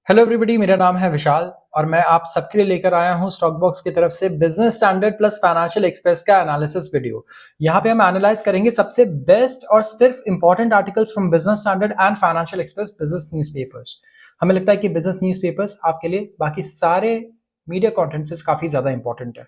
Hello everybody, मेरा नाम है विशाल और मैं आप सबके लिए लेकर आया हूं स्टॉक बॉक्स की तरफ से business standard plus financial express का एनालिसिस वीडियो। यहां पे हम एनालाइज करेंगे सबसे बेस्ट और सिर्फ important articles from business standard and financial express business newspapers. हमें लगता है कि बिजनेस न्यूज़पेपर्स आपके लिए बाकी सारे मीडिया कंटेंट से काफी ज्यादा इंपॉर्टेंट है।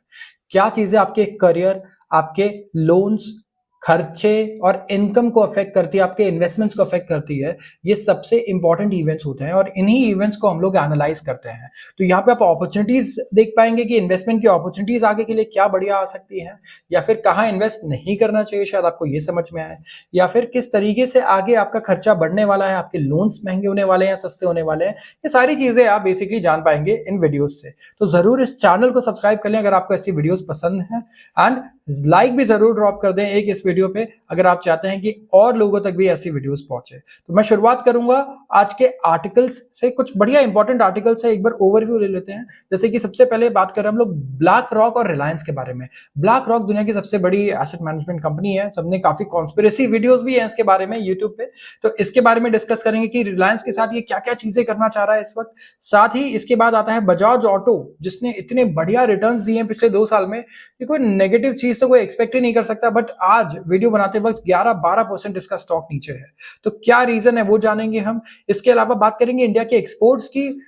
क्या चीजें आपके करियर, आपके लोन्स, खर्चे और इनकम को अफेक्ट करती है, आपके इन्वेस्टमेंट्स को अफेक्ट करती है, ये सबसे इंपॉर्टेंट इवेंट्स होते हैं और इन्हीं इवेंट्स को हम लोग एनालाइज करते हैं। तो यहाँ पे आप अपॉर्चुनिटीज देख पाएंगे कि इन्वेस्टमेंट की अपॉर्चुनिटीज आगे के लिए क्या बढ़िया आ सकती है, या फिर कहाँ इन्वेस्ट नहीं करना चाहिए, शायद आपको ये समझ में आए, या फिर किस तरीके से आगे आपका खर्चा बढ़ने वाला है, आपके लोन्स महंगे होने वाले हैं या सस्ते होने वाले हैं। ये सारी चीजें आप बेसिकली जान पाएंगे इन वीडियोज से। तो जरूर इस चैनल को सब्सक्राइब कर लें अगर आपको ऐसी वीडियोज पसंद है, एंड लाइक भी जरूर ड्रॉप कर दें एक इस वीडियो पे अगर आप चाहते हैं कि और लोगों तक भी ऐसी वीडियोस पहुंचे। तो मैं शुरुआत करूंगा आज के आर्टिकल्स से। कुछ बढ़िया इंपॉर्टेंट आर्टिकल्स है, एक बार ओवरव्यू ले लेते हैं। जैसे कि सबसे पहले बात करें हम लोग ब्लैक रॉक और रिलायंस के बारे में। ब्लैक रॉक दुनिया की सबसे बड़ी एसेट मैनेजमेंट कंपनी है, सबने काफी कॉन्स्पिरेसी वीडियोस भी है इसके बारे में यूट्यूब पे। तो इसके बारे में डिस्कस करेंगे कि रिलायंस के साथ ये क्या क्या चीजें करना चाह रहा है इस वक्त। साथ ही इसके बाद आता है बजाज ऑटो, जिसने इतने बढ़िया रिटर्न्स दिए हैं पिछले 2 साल में कि कोई नेगेटिव चीज से कोई एक्सपेक्ट ही नहीं कर सकता। बट आज वीडियो बनाते वक्त 11-12% इसका स्टॉक नीचे है। तो क्या रीजन है वो जानेंगे हम। इसके अलावा बात करेंगे इंडिया के एक्सपोर्ट्स की।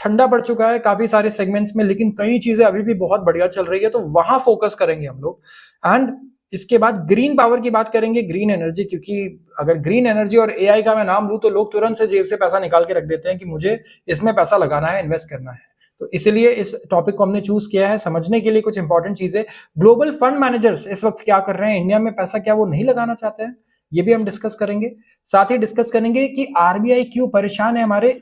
ठंडा पड़ चुका है काफी सारे सेगमेंट्स में, लेकिन कई चीजें अभी भी बहुत बढ़िया चल रही है, तो वहां फोकस करेंगे हम लोग। एंड इसके बाद ग्रीन पावर की बात करेंगे, ग्रीन एनर्जी, क्योंकि अगर ग्रीन एनर्जी और एआई का मैं नाम लूं तो लोग तुरंत से जेब से पैसा निकाल के रख देते हैं कि मुझे इसमें पैसा लगाना है, इन्वेस्ट करना है। तो इसीलिए इस टॉपिक को हमने चूज किया है। समझने के लिए कुछ इंपॉर्टेंट चीजें, ग्लोबल फंड मैनेजर्स इस वक्त क्या कर रहे हैं, इंडिया में पैसा क्या वो नहीं लगाना चाहते हैं, ये भी हम डिस्कस करेंगे। साथ ही डिस्कस करेंगे कि आरबीआई क्यों परेशान है हमारे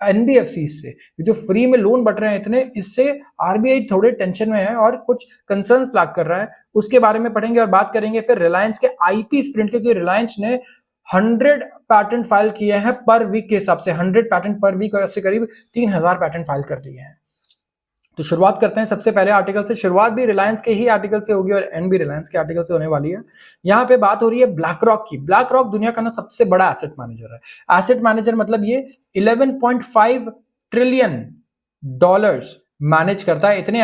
एनबीएफसी से। जो फ्री में लोन बढ़ रहे हैं इतने, इससे आरबीआई थोड़े टेंशन में है और कुछ कंसर्न्स फ्लैग कर रहा है, उसके बारे में पढ़ेंगे और बात करेंगे। फिर रिलायंस के आईपी स्प्रिंट, क्योंकि रिलायंस ने 100 पैटेंट फाइल किए हैं पर वीक के हिसाब से, 100 पैटेंट पर वीक, और इससे करीब 3000 पैटेंट फाइल कर दिए हैं। तो शुरुआत करते हैं सबसे पहले आर्टिकल से। शुरुआत भी रिलायंस के ही आर्टिकल से होगी और एंड भी रिलायंस के आर्टिकल से होने वाली है। यहाँ पे बात हो रही है ब्लैक रॉक की। ब्लैक रॉक दुनिया का ना सबसे बड़ा एसेट मैनेजर है। एसेट मैनेजर मतलब ये 11.5 ट्रिलियन डॉलर्स मैनेज करता है। इतने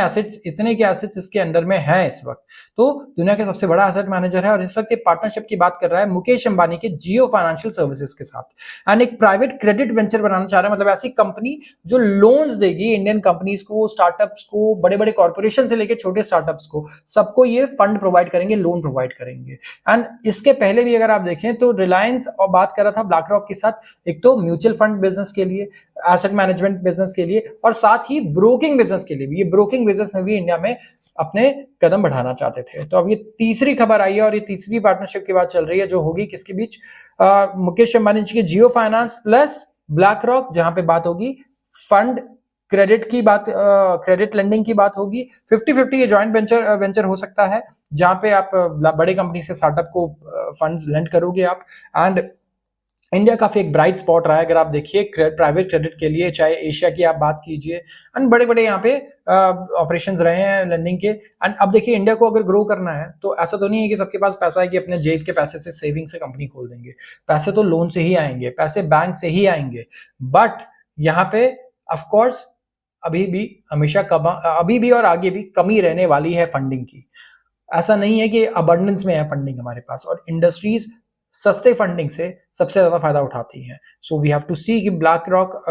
के एसेट्स इसके अंडर में हैं इस वक्त। तो दुनिया का सबसे बड़ा एसेट मैनेजर है और इस वक्त पार्टनरशिप की बात कर रहा है मुकेश अंबानी के जियो फाइनेंशियल सर्विसेज के साथ। एंड एक प्राइवेट क्रेडिट वेंचर बनाना चाह रहा है, मतलब ऐसी कंपनी जो लोन्स देगी इंडियन कंपनीज को, स्टार्टअप्स को, बड़े बड़े कॉर्पोरेशन से लेकर छोटे स्टार्टअप्स को, सबको ये फंड प्रोवाइड करेंगे, लोन प्रोवाइड करेंगे। एंड इसके पहले भी अगर आप देखें तो रिलायंस और बात कर रहा था ब्लैक रॉक के साथ, एक तो म्यूचुअल फंड बिजनेस के लिए, एसेट मैनेजमेंट बिजनेस के लिए, और साथ ही ब्रोकिंग बिजनेस के लिए भी। ये ब्रोकिंग बिजनेस में भी इंडिया में अपने कदम बढ़ाना चाहते थे। तो अब ये तीसरी खबर आई है और ये तीसरी पार्टनरशिप की बात चल रही है, जो होगी किसके बीच, मुकेश अंबानी जी के जियो फाइनेंस प्लस ब्लैक रॉक, जहां पे बात होगी फंड क्रेडिट की बात, क्रेडिट लेंडिंग की बात होगी। 50-50 ये जॉइंट वेंचर हो सकता है, जहां पे आप बड़े कंपनी से स्टार्टअप को फंड्स लेंड करोगे आप। एंड इंडिया काफी एक ब्राइट स्पॉट रहा है अगर आप देखिए प्राइवेट क्रेडिट के लिए, चाहे एशिया की आप बात कीजिए, एंड बड़े बड़े यहाँ पे ऑपरेशंस रहे हैं लेंडिंग के। एंड अब देखिए इंडिया को अगर ग्रो करना है तो ऐसा तो नहीं है कि सबके पास पैसा है कि अपने जेब के पैसे से, सेविंग से कंपनी खोल देंगे। पैसे तो लोन से ही आएंगे, पैसे बैंक से ही आएंगे। बट यहाँ पे ऑफकोर्स अभी भी और आगे भी कमी रहने वाली है फंडिंग की। ऐसा नहीं है कि अबंडेंस में है फंडिंग हमारे पास, और इंडस्ट्रीज सस्ते फंडिंग से सबसे ज्यादा फायदा उठाती हैं। So we have to see कि ब्लैक रॉक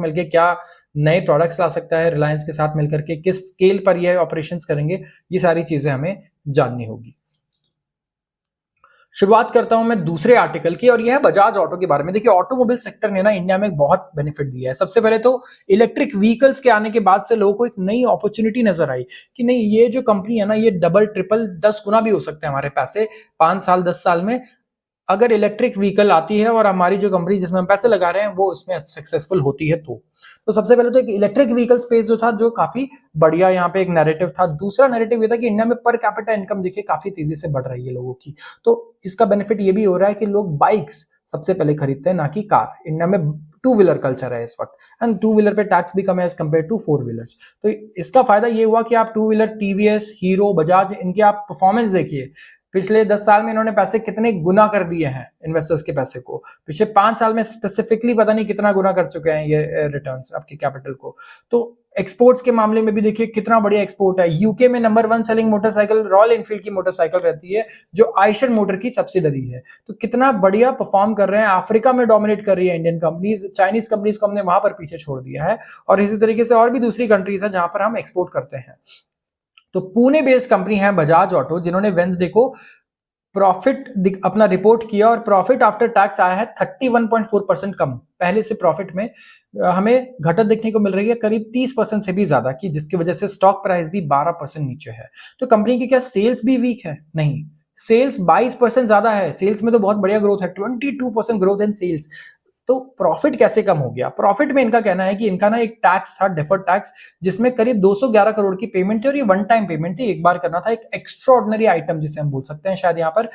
मिलके क्या नए प्रोडक्ट्स ला सकता है, रिलायंस के साथ मिलकर के किस स्केल पर ये ऑपरेशंस करेंगे, ये सारी चीजें हमें जाननी होगी। शुरुआत करता हूं मैं दूसरे आर्टिकल की, और यह है बजाज ऑटो के बारे में। देखिए ऑटोमोबाइल सेक्टर ने ना इंडिया में बहुत बेनिफिट दिया है। सबसे पहले तो इलेक्ट्रिक व्हीकल्स के आने के बाद से लोगों को एक नई अपॉर्चुनिटी नजर आई कि नहीं, ये जो कंपनी है ना, ये डबल ट्रिपल 10 गुना भी हो सकते हैं हमारे पैसे 5 साल 10 साल में, अगर इलेक्ट्रिक व्हीकल आती है और हमारी जो कंपनी जिसमें हम पैसे लगा रहे हैं वो इसमें सक्सेसफुल होती है। तो सबसे पहले तो एक इलेक्ट्रिक व्हीकल स्पेस जो था, जो काफी बढ़िया यहाँ पे एक नैरेटिव था। दूसरा नैरेटिव ये था कि इंडिया में पर कैपिटा इनकम देखिए काफी तेजी से बढ़ रही है लोगों की, तो इसका बेनिफिट ये भी हो रहा है कि लोग बाइक्स सबसे पहले खरीदते हैं, ना कि कार। इंडिया में 2 व्हीलर कल्चर है इस वक्त, एंड 2 व्हीलर पे टैक्स भी कम है एज कम्पेयर टू 4 व्हीलर्स। तो इसका फायदा ये हुआ कि आप 2 व्हीलर टीवीएस, हीरो, बजाज, इनके आप परफॉर्मेंस देखिए पिछले 10 साल में इन्होंने पैसे कितने गुना कर दिए हैं इन्वेस्टर्स के पैसे को, पिछले 5 साल में स्पेसिफिकली पता नहीं कितना गुना कर चुके हैं ये रिटर्न्स आपके कैपिटल को। तो एक्सपोर्ट्स के मामले में भी देखिए कितना बढ़िया एक्सपोर्ट है। यूके में number 1 selling motorcycle royal Enfield की मोटरसाइकिल रहती है, जो आइशर मोटर की सब्सिडरी है। तो कितना बढ़िया परफॉर्म कर रहे हैं। अफ्रीका में डोमिनेट कर रही है इंडियन कंपनीज, चाइनीज कंपनीज को हमने वहां पर पीछे छोड़ दिया है। और इसी तरीके से और भी दूसरी कंट्रीज है जहां पर हम एक्सपोर्ट करते हैं। तो पुणे बेस्ड कंपनी है बजाज ऑटो, जिन्होंने वेंसडे को प्रॉफिट अपना रिपोर्ट किया और प्रॉफिट आफ्टर टैक्स आया है 31.4% कम। पहले से प्रॉफिट में हमें घटत देखने को मिल रही है करीब 30% से भी ज्यादा की, जिसकी वजह से स्टॉक प्राइस भी 12% नीचे है। तो कंपनी की क्या सेल्स भी वीक है? नहीं, सेल्स 22% ज्यादा है। सेल्स में तो बहुत बढ़िया ग्रोथ है, 22% ग्रोथ इन सेल्स। तो प्रॉफिट कैसे कम हो गया? प्रॉफिट में इनका कहना है कि इनका ना एक टैक्स था, डेफर्ड टैक्स, जिसमें करीब 211 करोड़ की पेमेंट है और ये वन टाइम पेमेंट है, एक बार करना था, एक एक्स्ट्राऑर्डिनरी आइटम जिसे हम बोल सकते हैं शायद यहाँ पर,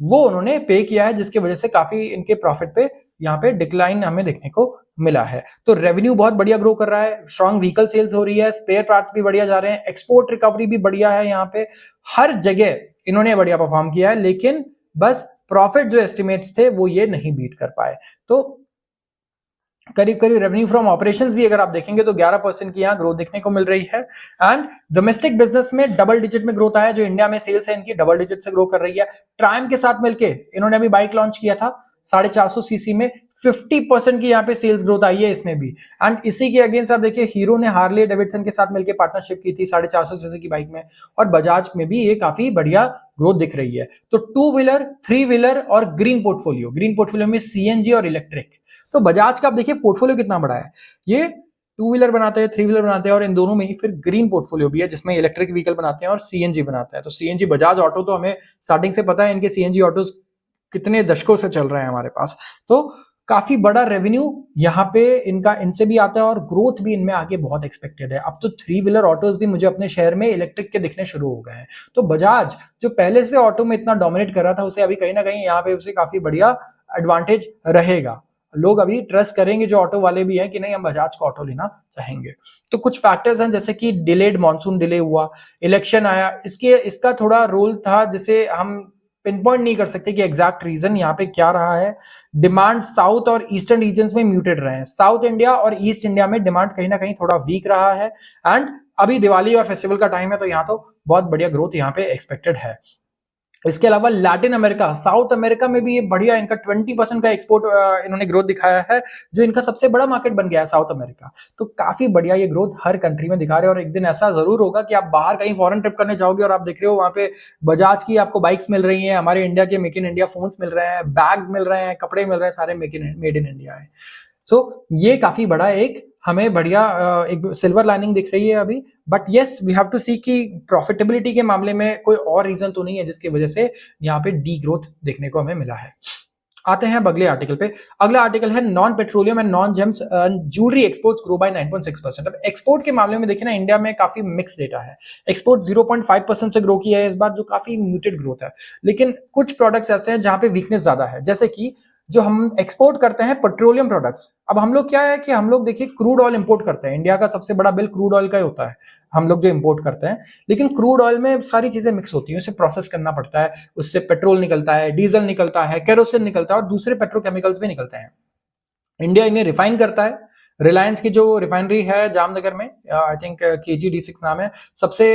वो उन्होंने पे किया है, जिसकी वजह से काफी इनके प्रॉफिट पे यहाँ पे डिक्लाइन हमें देखने को मिला है। तो रेवेन्यू बहुत बढ़िया ग्रो कर रहा है, स्ट्रॉन्ग व्हीकल सेल्स हो रही है, स्पेयर पार्ट्स भी बढ़िया जा रहे हैं, एक्सपोर्ट रिकवरी भी बढ़िया है, यहाँ पे हर जगह इन्होंने बढ़िया परफॉर्म किया है। लेकिन बस प्रॉफिट जो एस्टिमेट्स थे वो ये नहीं बीट कर पाए। तो करीब करीब रेवेन्यू फ्रॉम ऑपरेशंस भी अगर आप देखेंगे तो 11% की यहाँ ग्रोथ देखने को मिल रही है। एंड डोमेस्टिक बिजनेस में डबल डिजिट में ग्रोथ आया, जो इंडिया में सेल्स है इनकी डबल डिजिट से ग्रो कर रही है। ट्रायम के साथ मिलके इन्होंने अभी बाइक लॉन्च किया था 450 सीसी में, 50% की यहाँ पे सेल्स ग्रोथ आई है इसमें भी। एंड इसी के अगेंस्ट आप देखिए हीरो ने हार्ले डेविडसन के साथ मिलकर पार्टनरशिप की थी 450 सीसी की बाइक में, और बजाज में भी ये काफी बढ़िया ग्रोथ दिख रही है। तो 2 व्हीलर, 3 व्हीलर और ग्रीन पोर्टफोलियो में सीएनजी और इलेक्ट्रिक। तो बजाज का आप देखिए पोर्टफोलियो कितना बड़ा है, ये 2 व्हीलर बनाते हैं, 3 व्हीलर बनाते हैं, और इन दोनों में ही फिर ग्रीन पोर्टफोलियो भी है जिसमें इलेक्ट्रिक व्हीकल बनाते हैं और सीएनजी बनाता है। तो सीएनजी बजाज ऑटो तो हमें स्टार्टिंग से पता है, इनके सीएनजी ऑटोज कितने दशकों से चल रहे हैं हमारे पास। तो काफी बड़ा रेवेन्यू यहाँ पे इनका इनसे भी आता है और ग्रोथ भी इनमें आगे बहुत एक्सपेक्टेड है। अब तो 3 व्हीलर ऑटोज भी मुझे अपने शहर में इलेक्ट्रिक के दिखने शुरू हो गए हैं। तो बजाज जो पहले से ऑटो में इतना डोमिनेट कर रहा था, उसे अभी कहीं ना कहीं यहाँ पे उसे काफी बढ़िया एडवांटेज रहेगा। लोग अभी ट्रस्ट करेंगे, जो ऑटो वाले भी हैं, कि नहीं हम बजाज का ऑटो लेना चाहेंगे। तो कुछ फैक्टर्स हैं जैसे कि डिलेड मॉनसून डिले हुआ, इलेक्शन आया, इसका थोड़ा रोल था जिसे हम पिन पॉइंट नहीं कर सकते कि एग्जैक्ट रीजन यहाँ पे क्या रहा है। डिमांड साउथ और ईस्टर्न रीजन्स में म्यूटेड रहे हैं, साउथ इंडिया और ईस्ट इंडिया में डिमांड कहीं ना कहीं थोड़ा वीक रहा है। एंड अभी दिवाली और फेस्टिवल का टाइम है, तो यहाँ तो बहुत बढ़िया ग्रोथ यहाँ पे एक्सपेक्टेड है। इसके अलावा लैटिन अमेरिका, साउथ अमेरिका में भी ये बढ़िया इनका 20% का एक्सपोर्ट इन्होंने ग्रोथ दिखाया है, जो इनका सबसे बड़ा मार्केट बन गया है साउथ अमेरिका। तो काफी बढ़िया ये ग्रोथ हर कंट्री में दिखा रहे हैं। और एक दिन ऐसा जरूर होगा कि आप बाहर कहीं फॉरेन ट्रिप करने जाओगे और आप देख रहे हो वहां पे बजाज की आपको बाइक्स मिल रही हैं, हमारे इंडिया के मेक इन इंडिया फोन्स मिल रहे हैं, बैग्स मिल रहे हैं, कपड़े मिल रहे हैं, सारे मेड इन इंडिया है। सो ये काफी बड़ा एक हमें बढ़िया एक सिल्वर लाइनिंग दिख रही है अभी। But yes, we have to see कि प्रॉफिटेबिलिटी के मामले में कोई और रीजन तो नहीं है जिसकी वजह से यहाँ पे डी ग्रोथ देखने को हमें मिला है। आते हैं अब अगले आर्टिकल पे। अगला आर्टिकल है non petroleum and non James jewellery exports grow by 9.6%। अब एक्सपोर्ट के मामले में देखिए ना, इंडिया में काफी मिक्स डेटा है। एक्सपोर्ट 0.5% से ग्रो किया है इस बार, जो काफी म्यूटेड ग्रोथ है। लेकिन कुछ प्रोडक्ट्स ऐसे हैं जहां पे वीकनेस ज्यादा है, जैसे कि जो हम एक्सपोर्ट करते हैं पेट्रोलियम प्रोडक्ट्स। अब हम लोग क्या है कि हम लोग देखिए क्रूड ऑयल इंपोर्ट करते हैं, इंडिया का सबसे बड़ा बिल क्रूड ऑयल का ही होता है हम लोग जो इंपोर्ट करते हैं। लेकिन क्रूड ऑयल में सारी चीजें मिक्स होती हैं, उसे प्रोसेस करना पड़ता है, उससे पेट्रोल निकलता है, डीजल निकलता है, केरोसिन निकलता है और दूसरे पेट्रोकेमिकल्स भी निकलते हैं। इंडिया इन्हें रिफाइन करता है। रिलायंस की जो रिफाइनरी है जामनगर में, आई थिंक KG-D6 नाम है, सबसे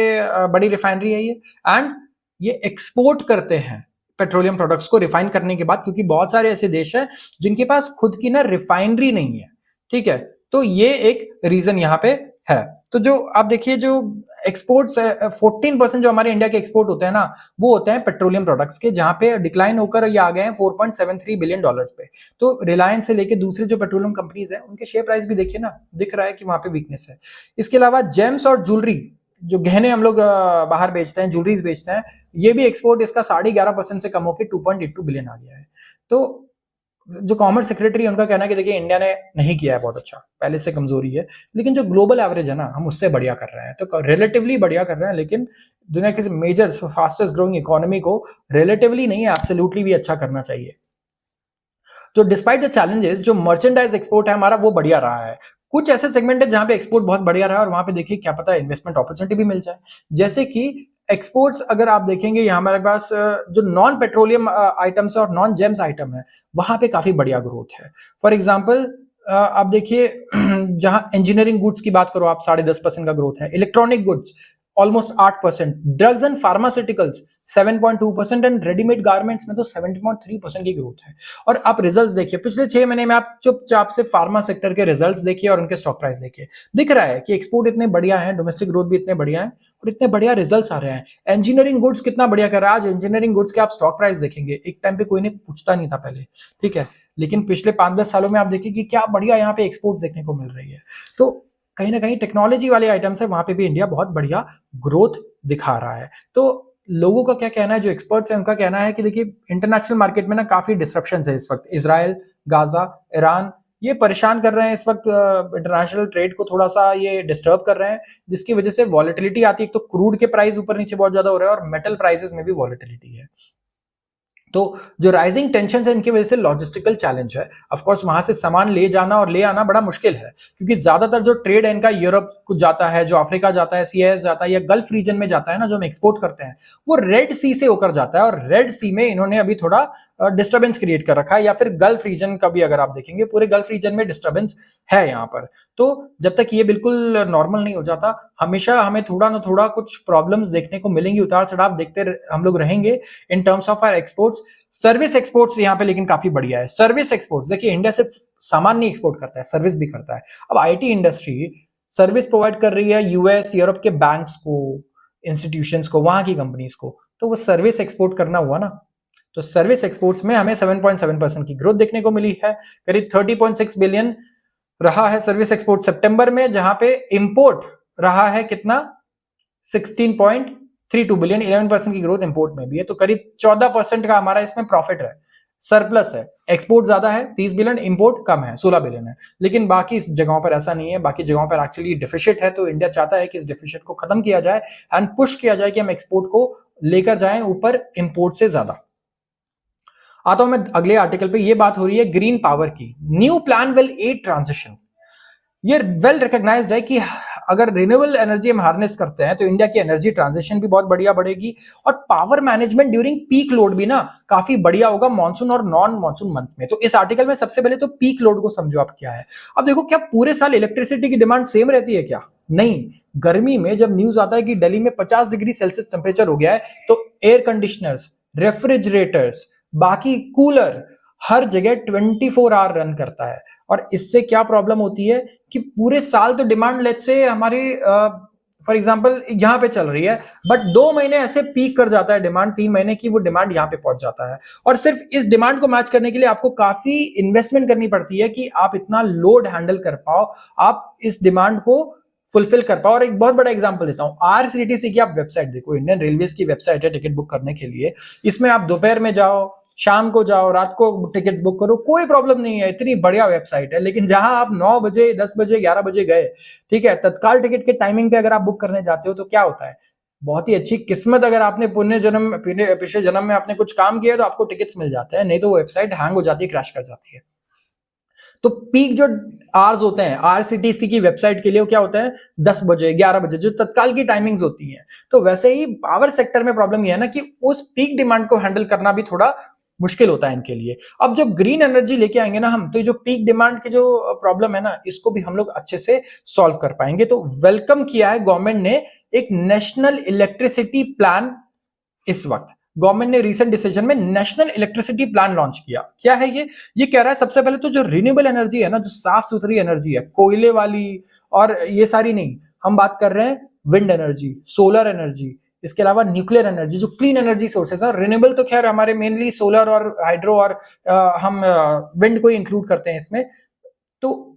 बड़ी रिफाइनरी है ये। एंड ये एक्सपोर्ट करते हैं पेट्रोलियम प्रोडक्ट्स को रिफाइन करने के बाद, क्योंकि बहुत सारे ऐसे देश हैं जिनके पास खुद की ना रिफाइनरी नहीं है। ठीक है, तो ये एक रीजन यहाँ पे है। तो जो आप देखिए, जो एक्सपोर्ट्स 14% जो हमारे इंडिया के एक्सपोर्ट होते हैं ना, वो होते हैं पेट्रोलियम प्रोडक्ट्स के, जहां पे डिक्लाइन होकर ये आ गए हैं $4.73 बिलियन पे। तो रिलायंस से लेके दूसरे जो पेट्रोलियम कंपनीज हैं, उनके शेयर प्राइस भी देखिए ना, दिख रहा है कि वहां पे वीकनेस है। इसके अलावा जेम्स और ज्वेलरी, जो गहने हम लोग बाहर बेचते हैं, ज्वेलरीज बेचते हैं, ये भी एक्सपोर्ट इसका 11.5% से कम होकर 2.82 बिलियन आ गया है। तो जो कॉमर्स सेक्रेटरी उनका कहना है कि देखिए इंडिया ने नहीं किया है बहुत अच्छा, पहले से कमजोरी है, लेकिन जो ग्लोबल एवरेज है ना, हम उससे बढ़िया कर रहे हैं। तो रिलेटिवली बढ़िया कर रहे हैं, लेकिन दुनिया के मेजर फास्टेस्ट ग्रोइंग इकोनॉमी को रिलेटिवली नहीं, एब्सोल्युटली भी अच्छा करना चाहिए। तो डिस्पाइट द चैलेंजेस, जो मर्चेंडाइज एक्सपोर्ट है हमारा, वो बढ़िया रहा है। कुछ ऐसे सेगमेंट है जहां पे एक्सपोर्ट बहुत बढ़िया रहा है और वहां पे देखिए क्या पता इन्वेस्टमेंट अपॉर्चुनिटी भी मिल जाए, जैसे कि एक्सपोर्ट्स अगर आप देखेंगे यहाँ हमारे पास जो नॉन पेट्रोलियम आइटम्स और नॉन जेम्स आइटम है वहां पे काफी बढ़िया ग्रोथ है। फॉर एग्जाम्पल आप देखिए जहां इंजीनियरिंग गुड्स की बात करो आप 10.5% का ग्रोथ है, electronic goods almost 8%, drugs and pharmaceuticals 7.2% and readymade garments में तो 7.3% की ग्रोथ है। और आप रिजल्ट्स देखिए पिछले 6 महीने में, आप चुपचाप से फार्मा सेक्टर के रिजल्ट्स देखिए और उनके स्टॉक प्राइस देखिए, दिख रहा है कि एक्सपोर्ट इतने बढ़िया है, डोमेस्टिक ग्रोथ भी इतने बढ़िया है और इतने बढ़िया रिजल्ट्स आ रहे हैं। इंजीनियरिंग गुड्स कितना बढ़िया कर रहा है, आज इंजीनियरिंग गुड्स के आप स्टॉक प्राइस देखेंगे, एक टाइम पे कोई ने पूछता नहीं था पहले, ठीक है, लेकिन पिछले 5-10 सालों में आप देखिए कि क्या बढ़िया यहाँ पे एक्सपोर्ट देखने को मिल रही है। तो कहीं ना कहीं टेक्नोलॉजी वाले आइटम्स है वहां पे भी इंडिया बहुत बढ़िया ग्रोथ दिखा रहा है। तो लोगों का क्या कहना है, जो एक्सपर्ट्स हैं उनका कहना है कि देखिए इंटरनेशनल मार्केट में ना काफी डिस्ट्रप्शंस है इस वक्त, इजराइल, गाजा, ईरान ये परेशान कर रहे हैं इस वक्त, इंटरनेशनल ट्रेड को थोड़ा सा ये डिस्टर्ब कर रहे हैं, जिसकी वजह से वॉलेटिलिटी आती है। एक तो क्रूड के प्राइस ऊपर नीचे बहुत ज्यादा हो रहा है और मेटल प्राइसेस में भी वॉलेटिलिटी है। तो जो राइजिंग टेंशन है इनकी वजह से लॉजिस्टिकल चैलेंज है, ऑफ कोर्स वहां से सामान ले जाना और ले आना बड़ा मुश्किल है, क्योंकि ज्यादातर जो ट्रेड है इनका यूरोप को जाता है, जो अफ्रीका जाता है, सीएस जाता है या गल्फ रीजन में जाता है ना, जो हम एक्सपोर्ट करते हैं वो रेड सी से होकर जाता है। और रेड सी में इन्होंने अभी थोड़ा डिस्टर्बेंस क्रिएट कर रखा है, या फिर गल्फ रीजन का भी अगर आप देखेंगे पूरे गल्फ रीजन में डिस्टर्बेंस है यहाँ पर। तो जब तक ये बिल्कुल नॉर्मल नहीं हो जाता, हमेशा हमें थोड़ा ना थोड़ा कुछ प्रॉब्लम्स देखने को मिलेंगी, उतार चढ़ाव देखते हम लोग रहेंगे in terms of our exports. Service exports यहाँ पे लेकिन काफी बढ़िया है। सर्विस एक्सपोर्ट्स देखिए, इंडिया सिर्फ सामान नहीं एक्सपोर्ट करता है, सर्विस भी करता है। अब आईटी इंडस्ट्री सर्विस प्रोवाइड कर रही है यूएस यूरोप के बैंक्स को, इंस्टीट्यूशंस को, वहां की कंपनीज को, तो वो सर्विस एक्सपोर्ट करना हुआ ना। तो सर्विस एक्सपोर्ट्स में हमें 7.7% की ग्रोथ देखने को मिली है, करीब 30.6 बिलियन रहा है सर्विस एक्सपोर्ट सितंबर में, जहां पे इंपोर्ट रहा है कितना 16.32 बिलियन, 11% की ग्रोथ इंपोर्ट में भी है। तो करीब 14% का हमारा इसमें प्रॉफिट है, सरप्लस है। एक्सपोर्ट ज्यादा है 30 बिलियन, इंपोर्ट कम है 16 बिलियन है। लेकिन बाकी जगहों पर ऐसा नहीं है, बाकी जगहों पर एक्चुअली डिफिशिट है। तो इंडिया चाहता है कि इस डिफिशिट को खत्म किया जाए एंड पुश किया जाए कि हम एक्सपोर्ट को लेकर जाएं ऊपर इंपोर्ट से ज्यादा। आता हूं मैं अगले आर्टिकल पे, ये बात हो रही है ग्रीन पावर की। New plan will aid transition. ये वेल रिकॉग्नाइज्ड है कि अगर रिन्यूएबल एनर्जी हम हार्नेस करते हैं तो इंडिया की एनर्जी ट्रांजिशन भी बहुत बढ़िया बढ़ेगी और power management during peak load भी ना काफी बढ़िया होगा मॉनसून और नॉन मॉनसून मंथ में। तो इस आर्टिकल में सबसे पहले तो पीक लोड को समझो आप क्या है। अब देखो, क्या पूरे साल इलेक्ट्रिसिटी की डिमांड सेम रहती है क्या? नहीं। गर्मी में जब न्यूज आता है कि दिल्ली में 50 डिग्री सेल्सियस टेम्परेचर हो गया है, तो एयर कंडीशनर्स, रेफ्रिजरेटर्स, बाकी कूलर हर जगह 24 आवर रन करता है। और इससे क्या प्रॉब्लम होती है कि पूरे साल तो डिमांड लेट्स से हमारी फॉर एग्जांपल यहां पे चल रही है, बट 2 महीने ऐसे पीक कर जाता है डिमांड, 3 महीने की वो डिमांड यहां पे पहुंच जाता है। और सिर्फ इस डिमांड को मैच करने के लिए आपको काफी इन्वेस्टमेंट करनी पड़ती है कि आप इतना लोड हैंडल कर पाओ, आप इस डिमांड को फुलफिल कर पाओ। और एक बहुत बड़ा एग्जांपल देता हूं, आरसीटीसी की आप वेबसाइट देखो, इंडियन रेलवेज की वेबसाइट है टिकट बुक करने के लिए। इसमें आप दोपहर में जाओ, शाम को जाओ, रात को टिकट्स बुक करो, कोई प्रॉब्लम नहीं है, इतनी बढ़िया वेबसाइट है। लेकिन जहां आप 9 बजे, 10 बजे, 11 बजे गए, ठीक है, तत्काल टिकट के टाइमिंग पे अगर आप बुक करने जाते हो तो क्या होता है, बहुत ही अच्छी किस्मत, अगर आपने पिछले जन्म में आपने कुछ काम किया तो आपको टिकट्स मिल जाते हैं, नहीं तो वो वेबसाइट हैंग हो जाती है, क्रैश कर जाती है। तो पीक जो आवर्स होते हैं आरसीटीसी की वेबसाइट के लिए, वो क्या होता है 10 बजे, 11 बजे, जो तत्काल की टाइमिंग्स होती हैं। तो वैसे ही पावर सेक्टर में प्रॉब्लम यह है ना कि उस पीक डिमांड को हैंडल करना भी थोड़ा मुश्किल होता है इनके लिए। अब जब ग्रीन एनर्जी लेके आएंगे ना हम, तो ये जो पीक डिमांड की जो प्रॉब्लम है ना, इसको भी हम लोग अच्छे से सॉल्व कर पाएंगे। तो वेलकम किया है गवर्नमेंट ने एक नेशनल इलेक्ट्रिसिटी प्लान। इस वक्त गवर्नमेंट ने रिसेंट डिसीजन में नेशनल इलेक्ट्रिसिटी प्लान लॉन्च किया। क्या है ये कह रहा है सबसे पहले तो जो रिन्यूएबल एनर्जी है ना, जो साफ सुथरी एनर्जी है, कोयले वाली और ये सारी नहीं, हम बात कर रहे हैं विंड एनर्जी, सोलर एनर्जी, इसके अलावा न्यूक्लियर एनर्जी, जो क्लीन एनर्जी सोर्सेज है। रिन्यूएबल तो खैर हमारे मेनली सोलर और हाइड्रो और हम विंड को ही इंक्लूड करते हैं इसमें। तो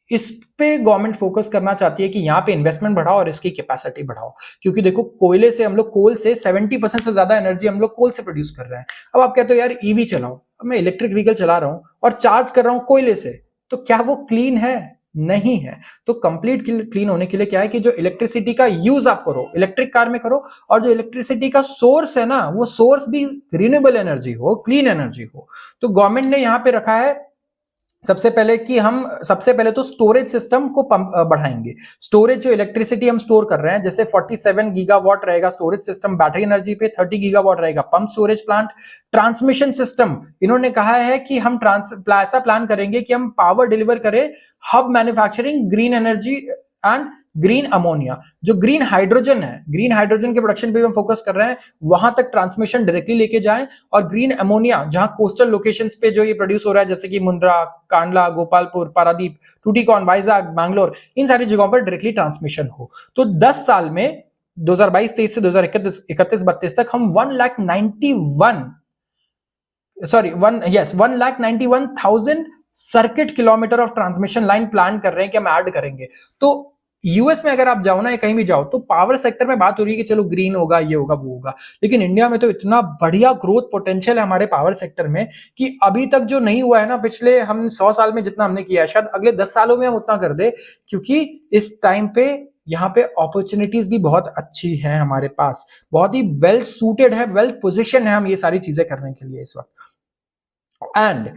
इस पे गवर्नमेंट फोकस करना चाहती है कि यहाँ पे इन्वेस्टमेंट बढ़ाओ और इसकी कैपेसिटी बढ़ाओ, क्योंकि देखो कोयले से हम लोग, कोल से 70% से ज्यादा एनर्जी हम लोग कोल से प्रोड्यूस कर रहे हैं। अब आप कहते हो यार ईवी चलाओ, अब मैं इलेक्ट्रिक व्हीकल चला रहा हूं और चार्ज कर रहा हूं कोयले से, तो क्या वो क्लीन है? नहीं है। तो कंप्लीट क्लीन होने के लिए क्या है कि जो इलेक्ट्रिसिटी का यूज आप करो, इलेक्ट्रिक कार में करो, और जो इलेक्ट्रिसिटी का सोर्स है ना, वो सोर्स भी रिन्यूएबल एनर्जी हो, क्लीन एनर्जी हो। तो गवर्नमेंट ने यहाँ पे रखा है सबसे पहले तो स्टोरेज सिस्टम को बढ़ाएंगे। स्टोरेज जो इलेक्ट्रिसिटी हम स्टोर कर रहे हैं, जैसे 47 गीगावाट रहेगा स्टोरेज सिस्टम बैटरी एनर्जी पे, 30 गीगावाट रहेगा pump storage plant. Transmission system इन्होंने कहा है कि हम ऐसा प्लान करेंगे कि हम पावर डिलीवर करें hub manufacturing green energy and green ammonia. जो ग्रीन हाइड्रोजन है, ग्रीन हाइड्रोजन के प्रोडक्शन पे हम फोकस कर रहे हैं, वहां तक ट्रांसमिशन डायरेक्टली लेके जाएं। और ग्रीन अमोनिया जहां कोस्टल लोकेशंस पे जो ये प्रोड्यूस हो रहा है, जैसे कि मुंद्रा, कांडला, गोपालपुर, पारादीप, टूटिकॉन, वाइजाग, बैंगलोर, इन सारी जगहों पर डायरेक्टली ट्रांसमिशन हो। तो 10 साल में 2022-23 से 2031-32 तक हम 191,000 circuit kilometre of transmission line plan कर रहे हैं कि हम ऐड करेंगे। तो यूएस में अगर आप जाओ ना, या कहीं भी जाओ, तो पावर सेक्टर में बात हो रही है कि चलो ग्रीन होगा, ये होगा, वो होगा, लेकिन इंडिया में तो इतना बढ़िया ग्रोथ पोटेंशियल है हमारे पावर सेक्टर में कि अभी तक जो नहीं हुआ है ना, पिछले हम 100 साल में जितना हमने किया है, शायद अगले 10 सालों में हम उतना कर दे, क्योंकि इस टाइम पे यहाँ पे अपॉर्चुनिटीज भी बहुत अच्छी है हमारे पास, बहुत ही वेल सूटेड है, वेल पोजिशन है हम ये सारी चीजें करने के लिए इस वक्त। एंड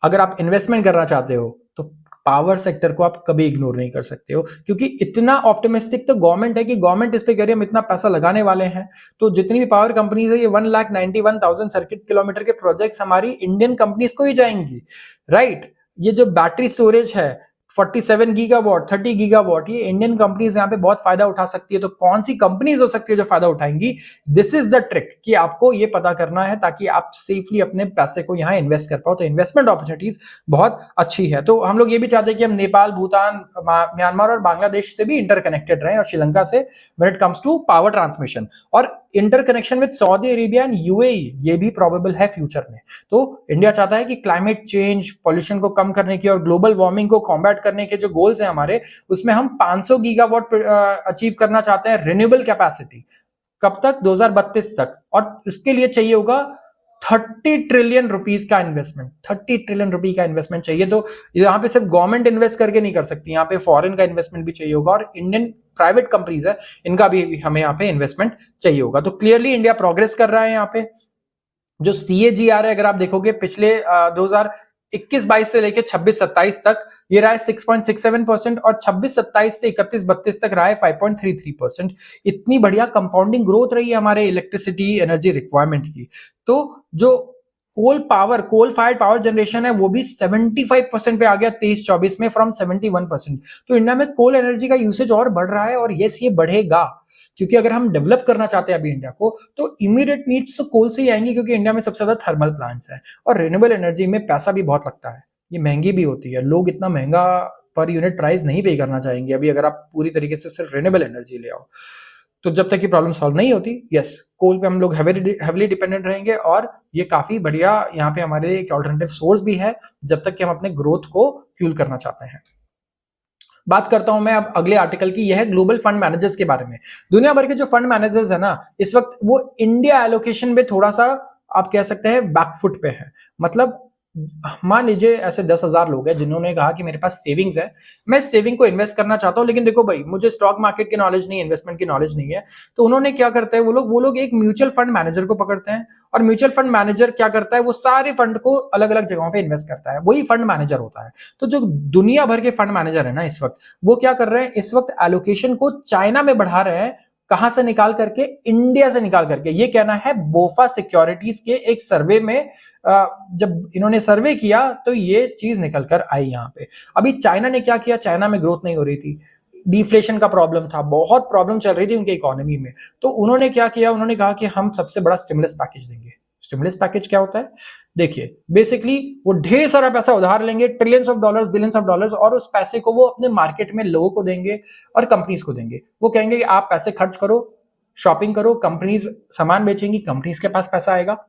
अगर आप इन्वेस्टमेंट करना चाहते हो तो पावर सेक्टर को आप कभी इग्नोर नहीं कर सकते हो, क्योंकि इतना ऑप्टिमिस्टिक तो गवर्नमेंट है कि गवर्नमेंट इस पे कह रही है हम इतना पैसा लगाने वाले हैं। तो जितनी भी पावर कंपनीज है, ये 191,000 सर्किट किलोमीटर के प्रोजेक्ट्स हमारी इंडियन कंपनीज को ही जाएंगी, राइट। ये जो बैटरी स्टोरेज है 47 गीगावाट, 30 गीगावाट, ये इंडियन कंपनीज यहाँ पे बहुत फायदा उठा सकती है। तो कौन सी कंपनीज हो सकती है जो फायदा उठाएंगी? दिस इज द ट्रिक कि आपको ये पता करना है ताकि आप सेफली अपने पैसे को यहाँ इन्वेस्ट कर पाओ। तो इन्वेस्टमेंट अपॉर्चुनिटीज बहुत अच्छी है। तो हम लोग ये भी चाहते हैं कि हम नेपाल, भूटान, म्यांमार और बांग्लादेश से भी इंटरकनेक्टेड रहें, और श्रीलंका से when it comes to power transmission, और interconnection with Saudi Arabia and UAE, ये भी प्रोबेबल है फ्यूचर में। तो इंडिया चाहता है कि क्लाइमेट चेंज, पॉल्यूशन को कम करने की और ग्लोबल वार्मिंग को कॉम्बैट करने के जो गोल्स हैं हमारे, उसमें हम 500 गीगावाट अचीव करना चाहते हैं रिन्यूएबल कैपेसिटी। कब तक? 2032 तक। और इसके लिए चाहिए होगा 30 ट्रिलियन रुपीस का इन्वेस्टमेंट। 30 ट्रिलियन रुपए का इन्वेस्टमेंट चाहिए। तो यहाँ पे सिर्फ गवर्नमेंट इन्वेस्ट करके नहीं कर सकती, यहाँ पे फॉरेन का इन्वेस्टमेंट भी चाहिए होगा, और इंडियन प्राइवेट कंपनीज है, इनका भी हमें यहाँ पे इन्वेस्टमेंट चाहिए होगा। तो क्लियरली इंडिया प्रोग्रेस कर रहा है यहाँ पे। जो CAGR है, अगर आप देखोगे पिछले 2021-22 से लेकर 26-27 तक, ये रहा है 6.67%, और 26-27 से 31-32 तक रहा है 5.33%। इतनी बढ़िया कंपाउंडिंग ग्रोथ रही है हमारे इलेक्ट्रिसिटी एनर्जी रिक्वायरमेंट की। तो जो कोल फायर्ड पावर जनरेशन है, वो भी 75% पे आ गया 23-24 में, फ्रॉम 71%। तो इंडिया में कोल एनर्जी का यूसेज और बढ़ रहा है, और यस, ये बढ़ेगा, क्योंकि अगर हम डेवलप करना चाहते हैं अभी इंडिया को, तो इमीडिएट नीड्स तो कोल से ही आएंगी, क्योंकि इंडिया में सबसे ज्यादा थर्मल प्लांट्स है, और रिन्यूएबल एनर्जी में पैसा भी बहुत लगता है, ये महंगी भी होती है। लोग इतना महंगा पर यूनिट प्राइस नहीं पे करना चाहेंगे अभी, अगर आप पूरी तरीके से सिर्फ रिन्यूएबल एनर्जी ले आओ। तो जब तक ये प्रॉब्लम सॉल्व नहीं होती, यस, कोल पे हम लोग हेविली डिपेंडेंट रहेंगे, और ये काफी बढ़िया यहाँ पे हमारे लिए एक ऑल्टरनेटिव सोर्स भी है, जब तक कि हम अपने ग्रोथ को फ्यूल करना चाहते हैं। बात करता हूं मैं अब अगले आर्टिकल की। यह है ग्लोबल फंड मैनेजर्स के बारे में। दुनिया भर के जो फंड मैनेजर्स है ना, इस वक्त वो इंडिया एलोकेशन में थोड़ा सा, आप कह सकते हैं, बैकफुट पे है। मतलब मान लीजिए ऐसे 10,000 लोग हैं जिन्होंने कहा कि मेरे पास सेविंग्स है, मैं सेविंग को इन्वेस्ट करना चाहता हूं, लेकिन देखो भाई, मुझे स्टॉक मार्केट की नॉलेज नहीं है, इन्वेस्टमेंट की नॉलेज नहीं है। तो उन्होंने क्या करते हैं, वो लोग एक म्यूचुअल फंड मैनेजर को पकड़ते हैं, और म्यूचुअल फंड मैनेजर क्या करता है, वो सारे फंड को अलग अलग जगहों पे इन्वेस्ट करता है, वही फंड मैनेजर होता है। तो जो दुनिया भर के फंड मैनेजर है ना इस वक्त, वो क्या कर रहे हैं, इस वक्त एलोकेशन को चाइना में बढ़ा रहे हैं। कहां से निकाल करके? इंडिया से निकाल करके। ये कहना है बोफा सिक्योरिटीज के एक सर्वे में। जब इन्होंने सर्वे किया तो ये चीज निकल कर आई यहाँ पे। अभी चाइना ने क्या किया, चाइना में ग्रोथ नहीं हो रही थी, डिफ्लेशन का प्रॉब्लम था, बहुत प्रॉब्लम चल रही थी उनके इकोनॉमी में। तो उन्होंने क्या किया, उन्होंने कहा कि हम सबसे बड़ा स्टिमुलस पैकेज देंगे। स्टिमुलस पैकेज क्या होता है? देखिए, बेसिकली वो ढेर सारा पैसा उधार लेंगे, trillions of dollars, billions of dollars, और उस पैसे को वो अपने मार्केट में लोगों को देंगे और कंपनीज को देंगे। वो कहेंगे कि आप पैसे खर्च करो, शॉपिंग करो, कंपनीज सामान बेचेंगी, कंपनीज के पास पैसा आएगा,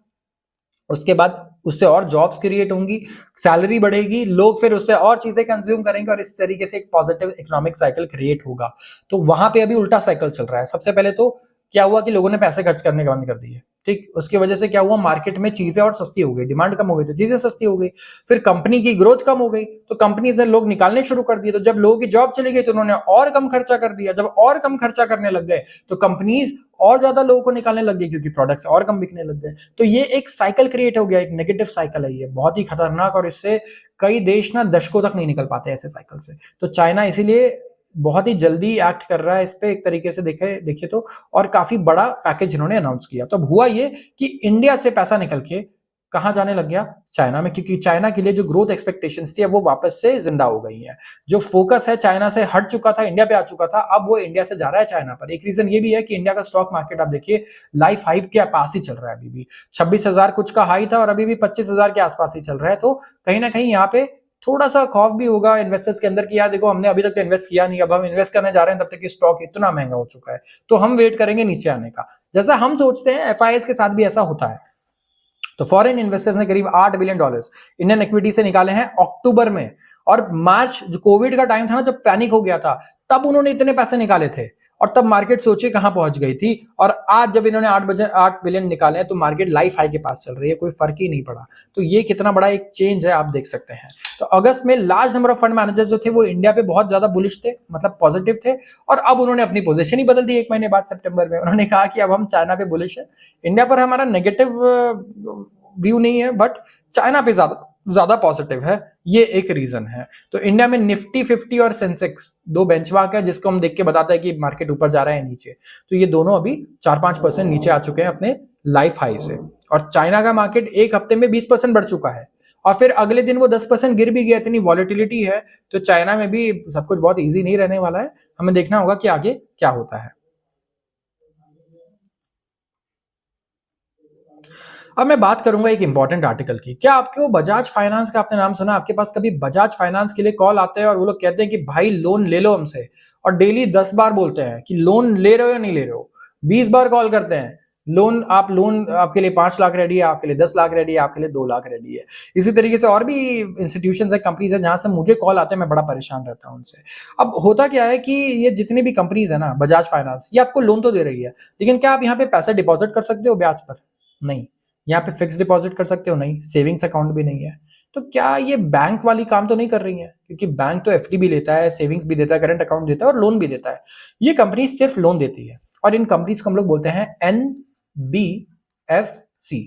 उसके बाद उससे और जॉब्स क्रिएट होंगी, सैलरी बढ़ेगी, लोग फिर उससे और चीजें कंज्यूम करेंगे, और इस तरीके से एक पॉजिटिव इकोनॉमिक साइकिल क्रिएट होगा। तो वहां पे अभी उल्टा साइकिल चल रहा है। सबसे पहले तो क्या हुआ कि लोगों ने पैसे खर्च करने बंद कर दिए, ठीक, उसकी वजह से क्या हुआ, मार्केट में चीजें और सस्ती हो गई, डिमांड कम हो गई तो चीजें सस्ती हो गई, फिर कंपनी की ग्रोथ कम हो गई तो कंपनी से लोग निकालने शुरू कर दिए, तो जब लोगों की जॉब चली गई तो उन्होंने और कम खर्चा कर दिया, जब और कम खर्चा करने लग गए तो कंपनीज और ज्यादा लोगों को निकालने लग गई क्योंकि प्रोडक्ट्स और कम बिकने लग गए। तो ये एक साइकिल क्रिएट हो गया, एक नेगेटिव साइकिल है, ये बहुत ही खतरनाक, और इससे कई देश ना दशकों तक नहीं निकल पाते ऐसे साइकिल से। तो चाइना इसीलिए बहुत ही जल्दी एक्ट कर रहा है इस पे, एक तरीके से देखिए तो, और काफी बड़ा पैकेज इन्होंने अनाउंस किया। तो अब हुआ ये कि इंडिया से पैसा निकल के कहाँ जाने लग गया, चाइना में, क्योंकि चाइना के लिए जो ग्रोथ एक्सपेक्टेशंस थी अब वो वापस से जिंदा हो गई है। जो फोकस है चाइना से हट चुका था, इंडिया पे आ चुका था, अब वो इंडिया से जा रहा है चाइना पर। एक रीजन ये भी है कि इंडिया का स्टॉक मार्केट आप देखिए लाइफ हाई के पास ही चल रहा है, अभी भी 26,000 कुछ का हाई था और अभी भी 25,000 के आसपास ही चल रहा है। तो कहीं ना कहीं यहाँ पे थोड़ा सा खौफ भी होगा इन्वेस्टर्स के अंदर कि यार देखो हमने अभी तक तो इन्वेस्ट किया नहीं, अब हम इन्वेस्ट करने जा रहे हैं, तब तक कि स्टॉक इतना महंगा हो चुका है, तो हम वेट करेंगे नीचे आने का। जैसा हम सोचते हैं एफआईएस के साथ भी ऐसा होता है। तो फॉरेन इन्वेस्टर्स ने करीब $8 बिलियन इंडियन इक्विटी से निकाले हैं अक्टूबर में, और मार्च जो कोविड का टाइम था ना, जब पैनिक हो गया था, तब उन्होंने इतने पैसे निकाले थे, और तब मार्केट सोचिए कहां पहुंच गई थी। और आज जब इन्होंने 8 बिलियन निकाले हैं तो मार्केट लाइफ हाई के पास चल रही है, कोई फर्क ही नहीं पड़ा। तो ये कितना बड़ा एक चेंज है आप देख सकते हैं। तो अगस्त में large number of fund managers जो थे वो इंडिया पे बहुत ज्यादा बुलिश थे, मतलब पॉजिटिव थे, और अब उन्होंने अपनी पोजीशन ही बदल दी। 1 महीने बाद सितंबर में उन्होंने कहा कि अब हम चाइना पे बुलिश है, इंडिया पर हमारा नेगेटिव व्यू नहीं है, बट चाइना पे ज्यादा पॉजिटिव है। ये एक रीजन है। तो इंडिया में निफ्टी 50 और सेंसेक्स दो बेंचमार्क है जिसको हम देख के बताते हैं कि मार्केट ऊपर जा रहा है नीचे। तो ये दोनों अभी 4-5% नीचे आ चुके हैं अपने लाइफ हाई से, और चाइना का मार्केट एक हफ्ते में 20% बढ़ चुका है, और फिर अगले दिन वो 10% गिर भी गया। इतनी वॉलेटिलिटी है, तो चाइना में भी सब कुछ बहुत ईजी नहीं रहने वाला है। हमें देखना होगा कि आगे क्या होता है। अब मैं बात करूंगा एक इंपॉर्टेंट आर्टिकल की। क्या आपको बजाज फाइनेंस का आपने नाम सुना? आपके पास कभी बजाज फाइनेंस के लिए कॉल आते हैं और वो लोग कहते हैं कि भाई लोन ले लो हमसे, और डेली 10 बार बोलते हैं कि लोन ले रहे हो या नहीं ले रहे हो, 20 बार कॉल करते हैं, लोन आपके लिए 5 लाख रेडी है, आपके लिए 10 लाख रेडी है, आपके लिए 2 लाख रेडी है। इसी तरीके से और भी इंस्टीट्यूशन है, कंपनीज है, जहां से मुझे कॉल आते हैं, मैं बड़ा परेशान रहता हूं उनसे। अब होता क्या है कि ये जितनी भी कंपनीज है ना, बजाज फाइनेंस, ये आपको लोन तो दे रही है, लेकिन क्या आप यहाँ पे पैसे डिपॉजिट कर सकते हो ब्याज पर? नहीं। यहाँ पे फिक्स डिपॉजिट कर सकते हो? नहीं। सेविंग्स अकाउंट भी नहीं है। तो क्या ये बैंक वाली काम तो नहीं कर रही है? क्योंकि बैंक तो एफडी भी लेता है, सेविंग्स भी देता है, करंट अकाउंट देता है और लोन भी देता है। ये कंपनी सिर्फ लोन देती है, और इन कंपनीज को हम लोग बोलते हैं NBFC।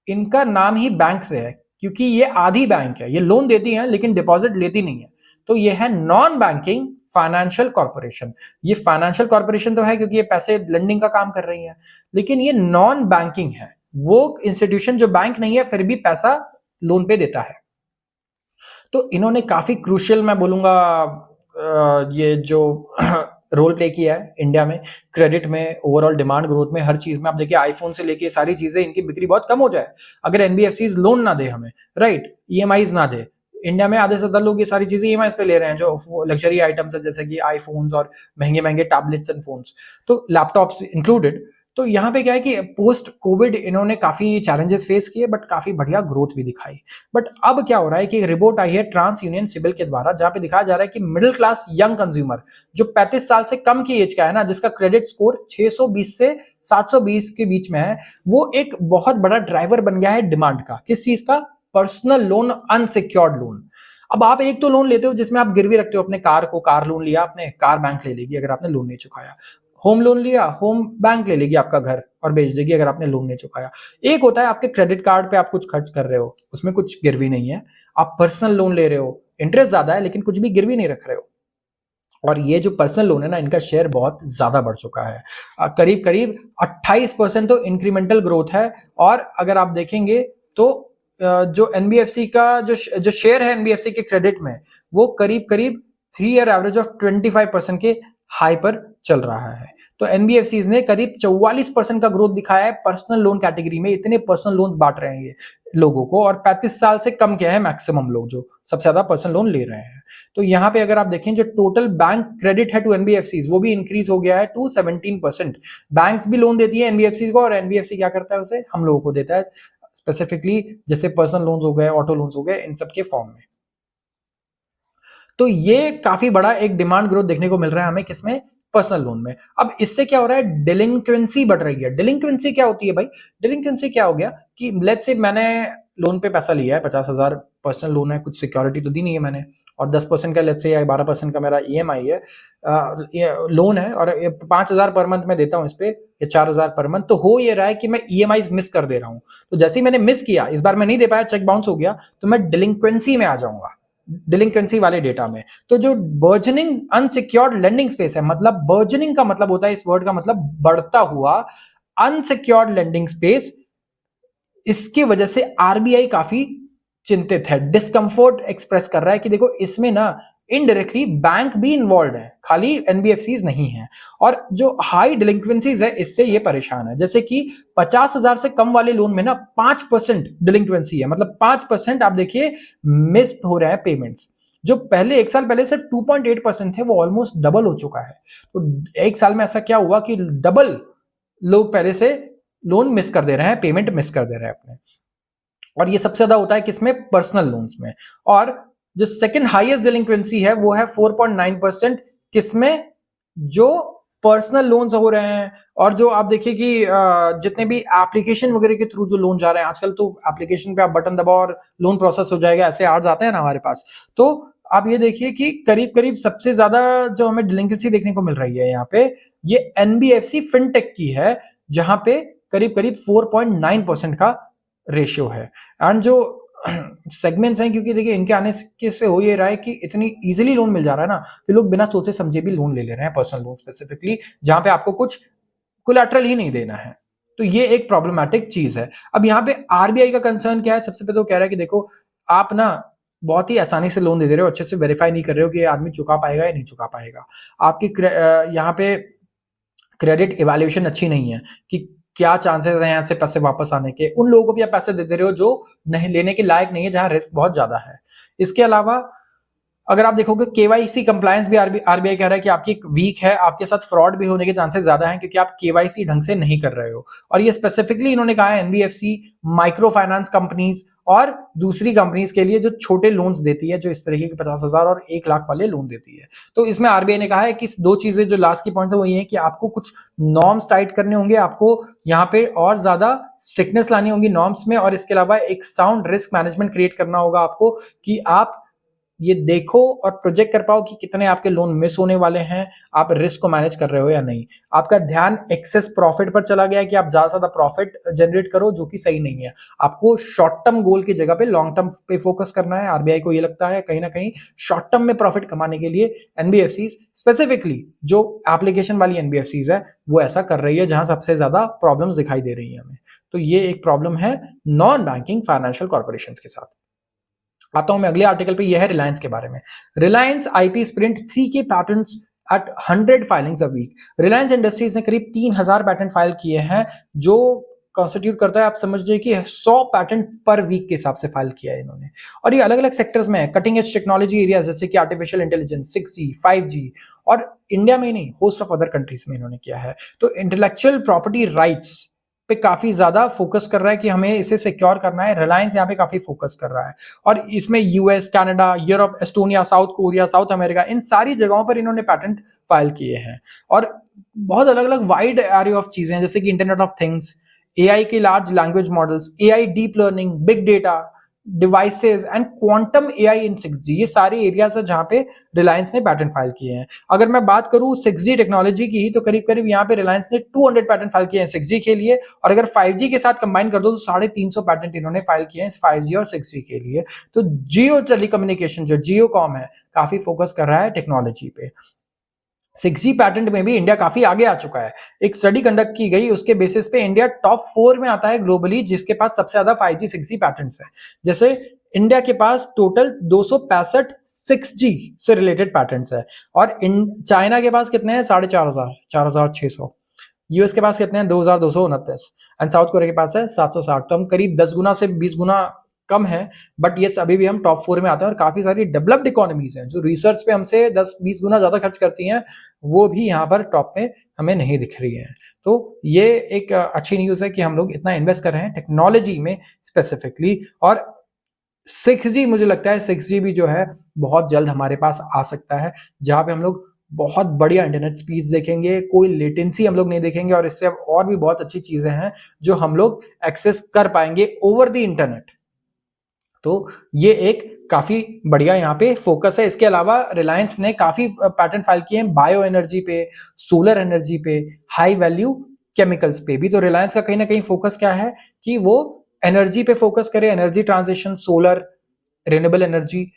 इनका नाम ही बैंक से है, क्योंकि ये आधी बैंक है, ये लोन देती है लेकिन डिपॉजिट लेती नहीं है। तो ये है नॉन बैंकिंग फाइनेंशियल कॉर्पोरेशन। ये फाइनेंशियल कॉर्पोरेशन तो है क्योंकि ये पैसे लेंडिंग का काम कर रही है, लेकिन ये नॉन बैंकिंग है, वो इंस्टीट्यूशन जो बैंक नहीं है फिर भी पैसा लोन पे देता है। तो इन्होंने काफी क्रूशियल, मैं बोलूंगा, ये जो रोल प्ले किया है इंडिया में, क्रेडिट में, ओवरऑल डिमांड ग्रोथ में, हर चीज में। आप देखिए आईफोन से लेके सारी चीजें, इनकी बिक्री बहुत कम हो जाए अगर एनबीएफसी लोन ना दे हमें, राइट, ईएमआईज ना दे। इंडिया में आधे से ज्यादा लोग ये सारी चीजें ईएमआई पे ले रहे हैं, जो लग्जरी आइटम्स है जैसे कि आईफोन्स और महंगे महंगे टैबलेट्स एंड फोन्स, तो लैपटॉप्स इंक्लूडेड। तो यहाँ पे क्या है कि पोस्ट कोविड इन्होंने काफी चैलेंजेस फेस किए, बट काफी बढ़िया ग्रोथ भी दिखाई। बट अब क्या हो रहा है कि एक रिपोर्ट आई है ट्रांस यूनियन सिबिल के द्वारा, जहां पे दिखाया जा रहा है कि मिडिल क्लास यंग कंज्यूमर जो 35 साल से कम की एज का है ना, जिसका क्रेडिट स्कोर 620 से 720 के बीच में है, वो एक बहुत बड़ा ड्राइवर बन गया है डिमांड का। किस चीज का? Personal loan, unsecured loan. अब आप एक तो लोन लेते हो जिसमें आप गिरवी रखते हो अपने कार को, कार लोन लिया आपने, कार बैंक ले लेगी अगर आपने लोन नहीं चुकाया। होम लोन लिया, होम बैंक ले लेगी आपका घर और बेच देगी अगर आपने लोन नहीं चुकाया। एक होता है आपके क्रेडिट कार्ड पे आप कुछ खर्च कर रहे हो, उसमें कुछ गिरवी नहीं है, आप पर्सनल लोन ले रहे हो, इंटरेस्ट ज्यादा है लेकिन कुछ भी गिरवी नहीं रख रहे हो। और ये जो पर्सनल लोन है ना, इनका शेयर बहुत ज्यादा बढ़ चुका है, करीब करीब 28% तो इंक्रीमेंटल ग्रोथ है। और अगर आप देखेंगे तो जो एनबीएफसी का जो शेयर है एनबीएफसी के क्रेडिट में, वो करीब करीब 3 ईयर एवरेज ऑफ 25% के हाई पर चल रहा है। तो एनबीएफसी ने करीब 44% का ग्रोथ दिखाया है पर्सनल लोन कैटेगरी में। इतने पर्सनल लोन्स बांट रहे हैं ये लोगों को, और 35 साल से कम के हैं मैक्सिमम लोग जो सबसे ज्यादा पर्सनल लोन ले रहे हैं। तो यहाँ पे अगर आप देखें जो टोटल बैंक क्रेडिट है टू एनबीएफसी, वो भी इंक्रीज हो गया है टू 17%। बैंक्स भी लोन देती है एनबीएफसी को, और एनबीएफसी क्या करता है उसे हम लोगों को देता है, स्पेसिफिकली जैसे पर्सनल लोन्स हो गए, ऑटो लोन्स हो गए, इन सब के फॉर्म में। तो ये काफी बड़ा एक डिमांड ग्रोथ देखने को मिल रहा है हमें, किसमें? पर्सनल लोन में। अब इससे क्या हो रहा है, डिलिंक्वेंसी बढ़ रही है। डिलिंक्वेंसी क्या होती है भाई, डिलिंक्वेंसी क्या हो गया कि लेट्स से मैंने लोन पे पैसा लिया है 50,000, पर्सनल लोन है, कुछ सिक्योरिटी तो दी नहीं है मैंने, और 10% का लेट्स से या 12% का मेरा ईएमआई है, लोन है, और 5,000 पर मंथ मैं देता हूँ इस पे, या 4,000 पर मंथ। तो हो ये रहा है कि मैं ईएमआई मिस कर दे रहा हूँ। तो जैसे ही मैंने मिस किया, इस बार मैं नहीं दे पाया, चेक बाउंस हो गया, तो मैं डिलिंक्वेंसी में आ जाऊंगा, डिलिंक्वेंसी वाले डेटा में। तो जो बर्जनिंग अनसिक्योर्ड लेंडिंग स्पेस है, मतलब बर्जनिंग का मतलब होता है, इस वर्ड का मतलब बढ़ता हुआ अनसिक्योर्ड लेंडिंग स्पेस, इसकी वजह से आरबीआई काफी चिंतित है, डिस्कंफर्ट एक्सप्रेस कर रहा है कि देखो इसमें ना इनडायरेक्टली बैंक भी इन्वॉल्व है, खाली एनबीएफसीज नहीं है। और जो हाई डिलिंक्वेंसीज है, इससे ये परेशान है। जैसे कि 50,000 से कम वाले लोन में ना 5% डिलिंक्वेंसी है, मतलब 5% आप देखिए मिस हो रहे हैं पेमेंट्स। जो पहले एक साल पहले सिर्फ 2.8% थे, वो ऑलमोस्ट डबल हो चुका है। तो एक साल में ऐसा क्या हुआ कि डबल लोग पहले से लोन मिस कर दे रहे हैं, पेमेंट मिस कर दे रहे हैं अपने। और ये सबसे ज्यादा होता है किसमें, पर्सनल लोन्स में। और जो सेकंड हाईएस्ट डिलिंक्वेंसी है वो है 4.9%, किसमें, जो पर्सनल लोन्स हो रहे हैं। और जो आप देखिए कि जितने भी एप्लीकेशन वगैरह के थ्रू जो लोन जा रहे हैं, आजकल तो एप्लीकेशन पे आप बटन दबाओ और लोन प्रोसेस हो जाएगा, ऐसे एड्स आते हैं ना हमारे पास। तो आप ये देखिए कि करीब करीब सबसे ज्यादा जो हमें डिलिंक्वेंसी देखने को मिल रही है यहाँ पे, ये एनबीएफसी फिनटेक की है, जहां पे करीब करीब 4.9% का रेशियो है। एंड जो सेगमेंट्स हैं, क्योंकि देखिए इनके आने से हो ये रहा है कि इतनी इजीली लोन मिल जा रहा है ना, कि लोग बिना सोचे समझे भी लोन ले रहे हैं, पर्सनल लोन स्पेसिफिकली, जहां पे आपको कुछ कोलैटरल ही नहीं देना है। तो ये एक प्रॉब्लमैटिक चीज है। अब यहाँ पे आरबीआई का कंसर्न क्या है, सबसे पहले तो कह रहा है कि देखो आप ना बहुत ही आसानी से लोन दे रहे हो, अच्छे से वेरीफाई नहीं कर रहे हो कि ये आदमी चुका पाएगा या नहीं चुका पाएगा। आपकी यहाँ पे क्रेडिट इवैल्यूएशन अच्छी नहीं है कि क्या चांसेस हैं यहाँ से पैसे वापस आने के। उन लोगों को भी आप पैसे दे रहे हो जो नहीं लेने के लायक नहीं है, जहां रिस्क बहुत ज्यादा है। इसके अलावा अगर आप देखोगे केवाईसी कंप्लायंस भी आरबीआई कह रहा है कि आपकी वीक है, आपके साथ फ्रॉड भी होने के चांसेस ज्यादा हैं, क्योंकि आप केवाईसी ढंग से नहीं कर रहे हो। और ये स्पेसिफिकली इन्होंने कहा है एनबीएफसी, माइक्रो फाइनेंस कंपनीज और दूसरी कंपनीज के लिए जो छोटे लोन्स देती है, जो इस तरीके के 50,000 और 1 लाख वाले लोन देती है। तो इसमें आरबीआई ने कहा है कि दो चीजें जो लास्ट की पॉइंट है वो ये है कि आपको कुछ नॉर्म्स टाइट करने होंगे, आपको यहाँ पे और ज्यादा स्ट्रिक्टनेस लानी होगी नॉर्म्स में, और इसके अलावा एक साउंड रिस्क मैनेजमेंट क्रिएट करना होगा आपको, कि आप ये देखो और प्रोजेक्ट कर पाओ कि कितने आपके लोन मिस होने वाले हैं, आप रिस्क को मैनेज कर रहे हो या नहीं। आपका ध्यान एक्सेस प्रॉफिट पर चला गया है कि आप ज्यादा से ज्यादा प्रॉफिट जनरेट करो, जो कि सही नहीं है। आपको शॉर्ट टर्म गोल की जगह पे लॉन्ग टर्म पे फोकस करना है। आरबीआई को ये लगता है कहीं ना कहीं शॉर्ट टर्म में प्रॉफिट कमाने के लिए एनबीएफसी, स्पेसिफिकली जो एप्लीकेशन वाली एनबीएफसी है, वो ऐसा कर रही है, जहां सबसे ज्यादा प्रॉब्लम्स दिखाई दे रही है हमें। तो ये एक प्रॉब्लम है नॉन बैंकिंग फाइनेंशियल कॉर्पोरेशन के साथ। आता हूं मैं अगले आर्टिकल पे, यह है रिलायंस के बारे में। Reliance IP sprint 3K patents at 100 filings a week. Reliance Industries ने करीब 3,000 पैटेंट फाइल किए हैं, जो कॉन्स्टिट्यूट करता है, आप समझ लीजिए कि 100 पैटेंट पर वीक के हिसाब से फाइल किया है इन्होंने। और ये अलग अलग सेक्टर्स में है, कटिंग एज टेक्नोलॉजी एरिया जैसे कि आर्टिफिशियल इंटेलिजेंस, 6G, 5G, और इंडिया में ही नहीं, होस्ट ऑफ अदर कंट्रीज में इन्होंने किया है। तो इंटेलेक्चुअल प्रॉपर्टी राइट्स पे काफी ज्यादा फोकस कर रहा है कि हमें इसे सिक्योर करना है। रिलायंस यहाँ पे काफी फोकस कर रहा है, और इसमें US, Canada, Europe, Estonia, South Korea, South America, इन सारी जगहों पर इन्होंने पैटेंट फाइल किए हैं। और बहुत अलग अलग वाइड एरिया ऑफ चीजें, जैसे कि इंटरनेट ऑफ थिंग्स, एआई के large language models, AI deep learning, big data, devices and quantum AI in 6G, ये सारे एरियाज है जहां पे रिलायंस ने पैटेंट फाइल किए हैं। अगर मैं बात करूं 6G टेक्नोलॉजी की, तो करीब करीब यहाँ पे रिलायंस ने 200 पैटेंट फाइल किए हैं 6G के लिए, और अगर 5G के साथ कंबाइन कर दो तो 350 पैटेंट इन्होंने फाइल किए हैं 5G और 6G के लिए। तो जियो टेलीकम्युनिकेशन, जो जियो कॉम है, काफी फोकस कर रहा है टेक्नोलॉजी पे। 6G पैटेंट में भी इंडिया काफी आगे आ चुका है। एक स्टडी कंडक्ट की गई, उसके बेसिस पे इंडिया टॉप 4 में आता है ग्लोबली, जिसके पास सबसे ज्यादा 5G 6G पैटेंट्स है। जैसे इंडिया के पास टोटल 265 6G से रिलेटेड पैटेंट्स है, और चाइना के पास कितने हैं, 4,500, 4,600। यूएस के पास कितने हैं, 2,229, एंड साउथ कोरिया के पास है 760। तो हम करीब 10 गुना से 20 गुना कम है, बट ये अभी भी हम टॉप 4 में आते हैं। और काफी सारी डेवलप्ड इकोनॉमीज हैं जो रिसर्च पे हमसे 10-20 गुना ज्यादा खर्च करती हैं, वो भी यहाँ पर टॉप पे हमें नहीं दिख रही है। तो ये एक अच्छी न्यूज़ है कि हम लोग इतना इन्वेस्ट कर रहे हैं टेक्नोलॉजी में स्पेसिफिकली। और 6G, मुझे लगता है 6G भी जो है बहुत जल्द हमारे पास आ सकता है, जहाँ पे हम लोग बहुत बढ़िया इंटरनेट स्पीड्स देखेंगे, कोई लेटेंसी हम लोग नहीं देखेंगे और इससे अब और भी बहुत अच्छी चीज़ें हैं जो हम लोग एक्सेस कर पाएँगे ओवर द इंटरनेट। तो ये एक काफ़ी बढ़िया यहाँ पे फ़ोकस है। इसके अलावा रिलायंस ने काफ़ी पैटेंट फाइल किए हैं बायो एनर्जी पे, सोलर एनर्जी पे, हाई वैल्यू केमिकल्स पे भी। तो रिलायंस का कहीं न कहीं फ़ोकस क्या है कि वो एनर्जी पे फ़ोकस करे, energy transition, solar, renewable energy,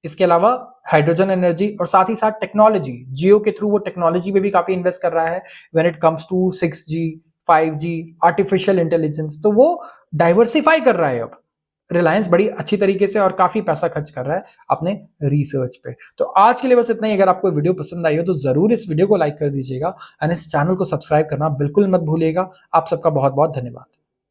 इसके अलावा हाइड्रोजन एनर्जी और साथ ही साथ टेक्नोलॉजी। जियो के थ्रू वो टेक्नोलॉजी पे भी काफ़ी इन्वेस्ट कर रहा है when it comes to 6G, 5G, artificial intelligence. तो वो डाइवर्सिफ़ाई कर रहा है अब। रिलायंस बड़ी अच्छी तरीके से और काफ़ी पैसा खर्च कर रहा है अपने रिसर्च पे। तो आज के लिए बस इतना ही। अगर आपको वीडियो पसंद आई हो तो ज़रूर इस वीडियो को लाइक कर दीजिएगा एंड इस चैनल को सब्सक्राइब करना बिल्कुल मत भूलिएगा। आप सबका बहुत-बहुत धन्यवाद।